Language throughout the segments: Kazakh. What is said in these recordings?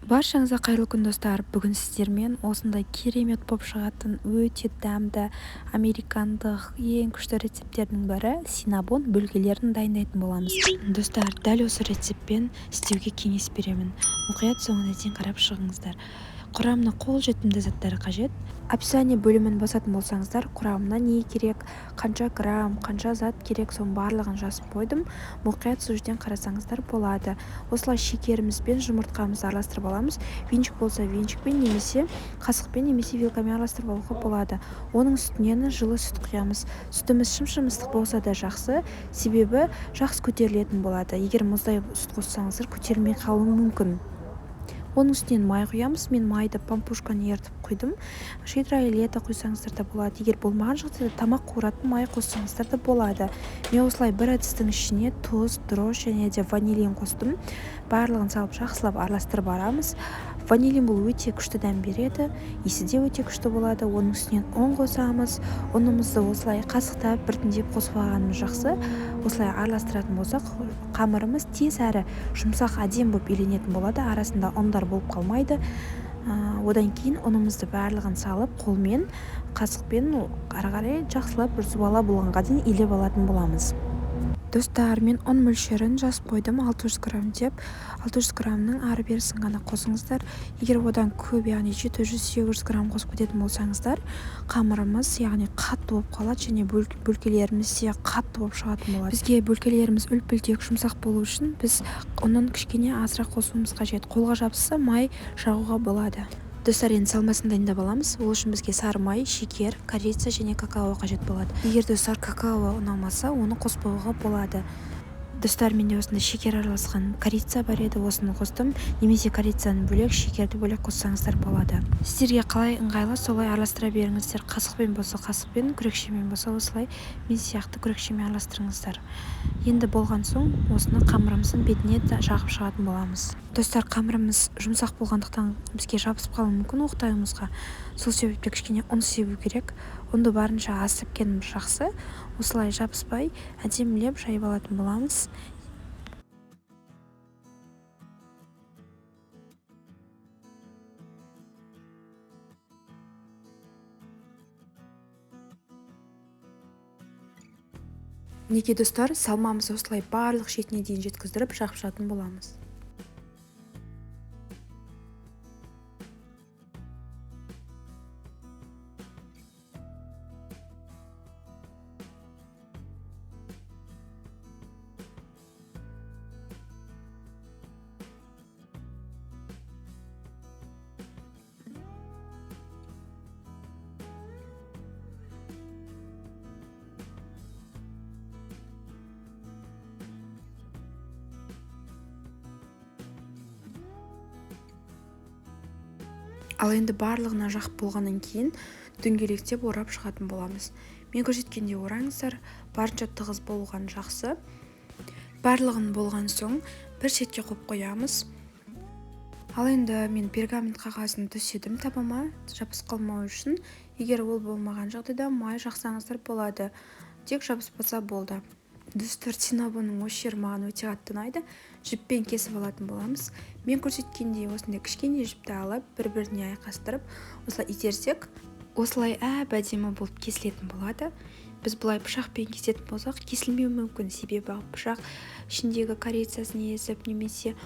Баршаңызға қайырлы күн достар. Бүгін сіздермен осындай керемет болып шығатын өте дәмді американдық ең күшті рецепттердің бірі синнабон бөлгелерін дайындайтын боламыз. Достар, дәл осы рецептпен істеуге кеңес беремін. Мұқият соңына дейін қарап шығыңыздар. Құрамына қолжетімді заттары қажет. Описание бөлімін басатын болсаңыздар, құрамына не керек, қанша грамм, қанша зат керек, соның барлығын жазып қойдым. Мұқият сол жерден қарасаңыздар болады. Осылай шекеріміз бен жұмыртқамызды араластырып аламыз. Венчик болса венчикпен, немесе қасықпен, немесе вилкамен араластырып алуға болады. Оның үстіне жылы сүт құямыз. Сүтіміз шым-шым болса да жақсы, себебі жақсы көтерілетін болады. Егер мұздай сүт қоссаңыздар, көтерілмей қалуы мүмкін. Оның үстінен май құямыз. Мен майды пампушканы ертіп құйдым. Шидра или ета құйсаңыздар да болады. Егер болмаған жағдайда тамақ қуыратын май қоссаңыздар да болады. Мен осылай бір ыдыстың ішіне тұз, дрожж және де ванилин қостым. Барлығын салып жақсылап араластырып арамыз. Ванилин бұл өте күшті дәм береді, иісі де өте күшті болады. Оның үстінен ұн қосамыз. Ұнымызды осылай қасықтап біртіндеп қосып алғанымыз жақсы. Осылай араластыратын болсақ, қамырымыз тез әрі жұмсақ әдем болып иленетін болады. Арасында ұндар болып қалмайды. Одан кейін ұнымызды барлығын салып, қолмен, қасықпен ары қарай жақсылап бала болғанға дейін илеп алатын боламыз. Достар, мен ұн мөлшерін жазып қойдым, 600 грамм деп. 600 граммның ары-берісін ғана қосыңыздар. Егер одан көп, яғни 700-800 грамм қосып кететін болсаңыздар, қамырымыз яғни қатты болып қалады және бөлкелеріміз де қатты болып шығатын болады. Бізге бөлкелеріміз үлпілдек жұмсақ болу үшін біз ұнын кішкене азырақ қосуымыз қажет. Қолға жабысса май жағуға болады. Достар, енді салмасын дайындап аламыз. Ол үшін бізге сары май, шекер, корица және какао қажет болады. Егер достар какао ұнамаса, оны қоспауға болады. Достар, менде осында шекер араласқан корица бар еді, осыны қостым. Немесе корицаны бөлек, шекерді бөлек қоссаңыздар болады. Сіздерге қалай ыңғайлы, солай араластыра беріңіздер. Қасықпен болса қасықпен, күрекшемен болса осылай мен сияқты күрекшемен араластырыңыздар. Енді болған соң осыны қамырымыздың бетіне жағып шығатын боламыз. Достар, қамырымыз жұмсақ болғандықтан бізге жабысып қалуы мүмкін оқтайымызға. Сол себепті кішкене ұн себу керек. Ұнды барынша аз сепкеніміз жақсы. Осылай жабыспай әдемілеп жайып алатын боламыз. Неге достар, салмамызды осылай барлық шетіне дейін жеткіздіріп жағып шығатын боламыз. Ал енді барлығына жақып болғаннан кейін дөңгелектеп орап шығатын боламыз. Мен көрсеткендей ораңыздар, барынша тығыз болған жақсы. Барлығын болған соң бір шетке қойып қоямыз. Ал енді мен пергамент қағазын төседім табама, жабысып қалмау үшін. Егер ол болмаған жағдайда май жақсаңыздар болады. Тек жабыспаса болды. Достар, синнабонның осы жері маған өте қатты ұнайды. Жіппен кесіп алатын боламыз. Мен көрсеткендей осындай кішкене жіпті алып, бір-біріне айқастырып, осылай итерсек, осылай әдемі болып кесілетін болады. Біз бұлай пышақпен кесетін болсақ, кесілмеуі мүмкін, себебі пышақ ішіндегі корицасын езіп, немесе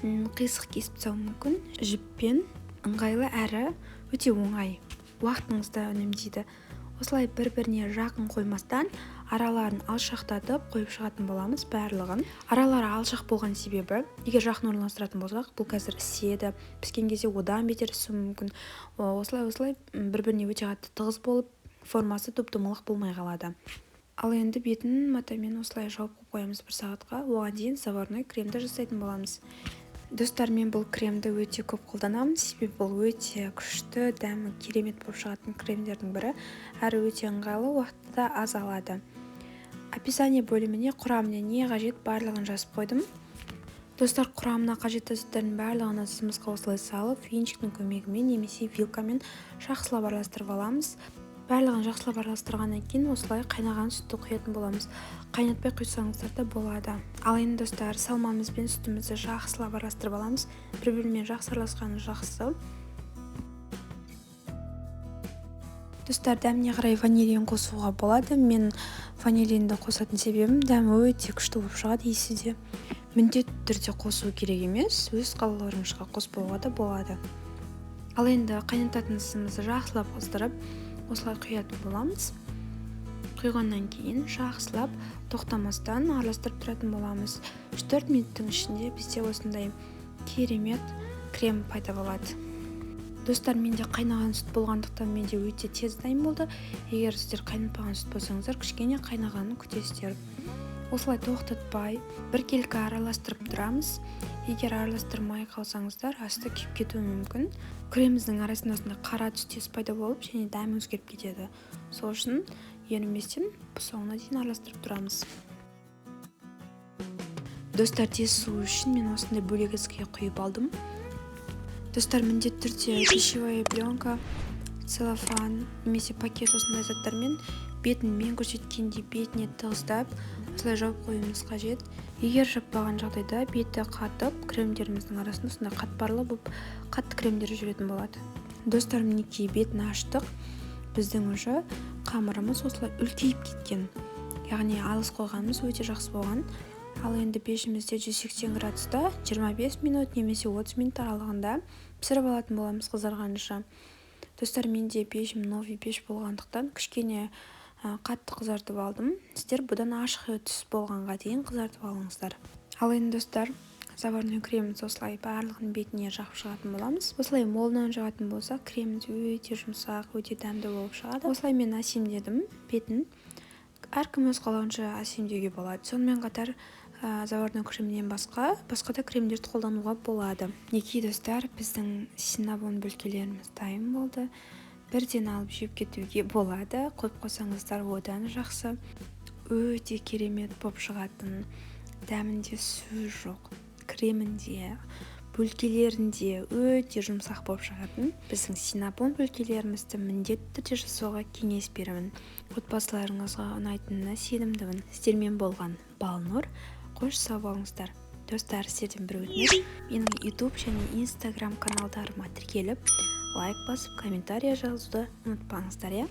қисық кесіп тастауы мүмкін. Жіппен ыңғайлы әрі өте оңай. Уақытыңызды үнемдейді. Осылай бір-біріне жақын қоймастан араларын алшақтатып қойып шығатын боламыз барлығын. Аралары алшақ болған себебі, егер жақын орналастыратын болсақ, бұл қазір іседі, піскен кезде одан бетер ісуі мүмкін. Осылай бір-біріне өте қатты тығыз болып, формасы топ-томылық болмай қалады. Ал енді бетін матамен осылай жауып қоямыз 1 сағатқа. Оған дейін заварной кремді жасайтын боламыз. Достар, мен бұл кремді өте көп қолданамын, себебі бұл өте күшті, дәмі керемет болып шығатын кремдердің бірі, әрі өте ыңғайлы, уақытты да аз алады. Описание бөліміне құрамына не қажет барлығын жазып қойдым. Достар, құрамына қажетті заттардың барлығын ыдысымызға осылай салып, венчиктің көмегімен немесе вилкамен жақсылап араластырып аламыз. барлығын жақсылап араластырғаннан кейін осылай қайнаған сүтті құятын боламыз. Қайнатпай құйсаңыздар да болады. Ал енді достар, салмамыз бен сүтімізді жақсылап араластырып аламыз. Бір-бірімен жақсы араласқаны жақсы. Достар, дәміне қарай ванилин қосуға болады. Мен ванилинді қосатын себебім дәмі өте күшті болып шығады, иісі де. Міндетті түрде қосу керек емес, өз қалауларыңызға қоспауға да болады. Ал енді қайнататын ісімізді жақсылап қыздырып, осылай құятын боламыз. Құйғаннан кейін жақсылап тоқтамастан араластырып тұратын боламыз. 3-4 минуттың ішінде бізде осындай керемет крем пайда болады. Достар, менде қайнаған сүт болғандықтан менде өте тез дайын болды. Егер сіздер қайнатпаған сүт болсаңыздар, кішкене қайнағанын күтесіздер. Осылай тоқтатпай біркелкі араластырып тұрамыз. Егер араластырмай қалсаңыздар, асты күйіп кетуі мүмкін. Креміміздің арасында осындай қара түстес пайда болып, және дәмі өзгеріп кетеді. Сол үшін ерінбестен соңына дейін араластырып тұрамыз. Достар, тез су үшін мен осындай бөлек іске құйып алдым. Достар, міндетті түрде пищевая пленка, целлофан немесе пакет осындай заттармен бетін мен көрсеткендей бетіне тығыздап осылай жауып қоюымыз қажет. Егер жаппаған жағдайда беті қатып, кремдеріміздің арасында осындай қатпарлы болып қатты кремдер жүретін болады. Достар, мінекей бетін аштық. Біздің уже қамырымыз осылай үлкейіп кеткен. Яғни алыс қойғанымыз өте жақсы болған. Ал енді пешімізде 180 градуста 25 минут немесе 30 минут аралығында пісіріп алатын боламыз қызарғанша. Достар, менде пешім новый пеш болғандықтан кішкене қатты қызартып алдым. Сіздер бұдан ашық түс болғанға дейін қызартып алыңыздар. Ал енді достар, заварной креміміз осылай барлығын бетіне жағып шығатын боламыз. Осылай молынан жағатын болса, креміміз өте жұмсақ, өте дәмді болып шығады. Осылай мен әсемдедім бетін. Әркім өз қалауынша әсемдеуге болады. Сонымен қатар заварной кремнен басқа да кремдерді қолдануға болады. Мінекей достар, біздің синнабон бөлкелеріміз дайын болды. Бірден алып жеп кетуге болады. Қойып қойсаңыздар одан жақсы. Өте керемет болып шығатын. Дәмінде сөз жоқ. Кремінде, бөлкелерінде өте жұмсақ болып шығатын. Біздің синнабон бөлкелерімізді міндетті түрде жасауға кеңес беремін. Отбасыларыңызға ұнайтынына сенімдімін. Сіздермен болған Балнұр. Қош сау болыңыздар. Достар, сіздерден бір өтініш. Менің YouTube және Instagram каналдарыма тіркеліп, лайк басып, комментария жазуды ұмытпаңыздар, иә?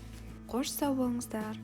Қош сау болыңыздар.